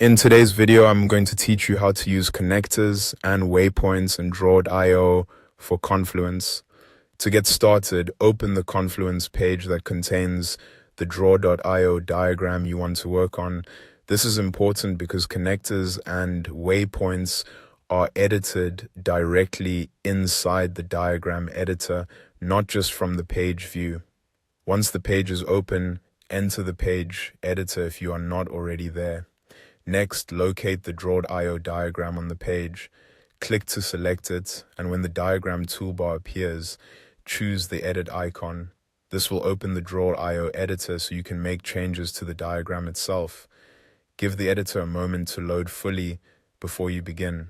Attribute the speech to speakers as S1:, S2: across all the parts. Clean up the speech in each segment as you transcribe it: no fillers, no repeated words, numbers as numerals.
S1: In today's video, I'm going to teach you how to use connectors and waypoints and draw.io for Confluence. To get started, open the Confluence page that contains the draw.io diagram you want to work on. This is important because connectors and waypoints are edited directly inside the diagram editor, not just from the page view. Once the page is open, enter the page editor if you are not already there. Next, locate the draw.io diagram on the page, click to select it, and when the diagram toolbar appears, choose the edit icon. This will open the draw.io editor so you can make changes to the diagram itself. Give the editor a moment to load fully before you begin.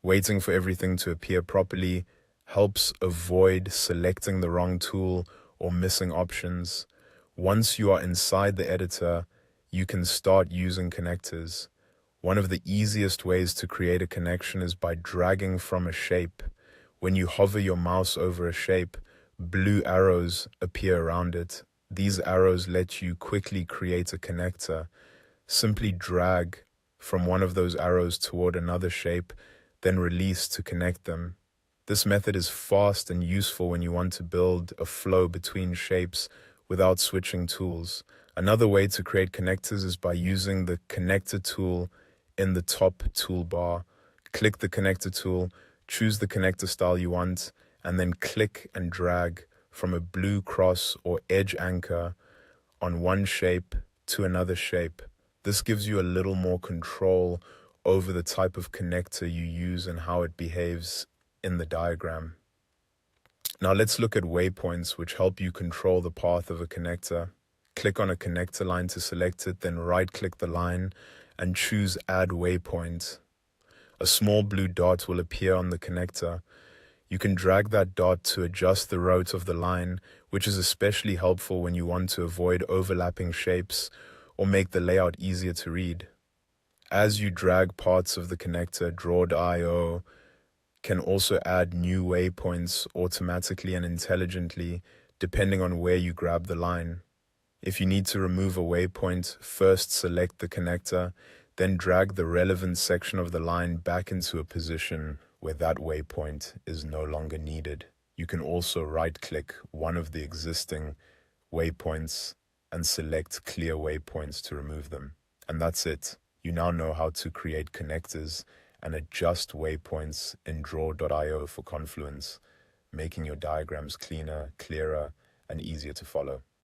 S1: Waiting for everything to appear properly helps avoid selecting the wrong tool or missing options. Once you are inside the editor, you can start using connectors. One of the easiest ways to create a connection is by dragging from a shape. When you hover your mouse over a shape, blue arrows appear around it. These arrows let you quickly create a connector. Simply drag from one of those arrows toward another shape, then release to connect them. This method is fast and useful when you want to build a flow between shapes without switching tools. Another way to create connectors is by using the connector tool in the top toolbar. Click the connector tool, choose the connector style you want, and then click and drag from a blue cross or edge anchor on one shape to another shape. This gives you a little more control over the type of connector you use and how it behaves in the diagram. Now let's look at waypoints, which help you control the path of a connector. Click on a connector line to select it, then right-click the line and choose Add Waypoint. A small blue dot will appear on the connector. You can drag that dot to adjust the route of the line, which is especially helpful when you want to avoid overlapping shapes or make the layout easier to read. As you drag parts of the connector, draw.io can also add new waypoints automatically and intelligently, depending on where you grab the line. If you need to remove a waypoint, first select the connector, then drag the relevant section of the line back into a position where that waypoint is no longer needed. You can also right-click one of the existing waypoints and select Clear Waypoints to remove them. And that's it. You now know how to create connectors and adjust waypoints in draw.io for Confluence, making your diagrams cleaner, clearer, and easier to follow.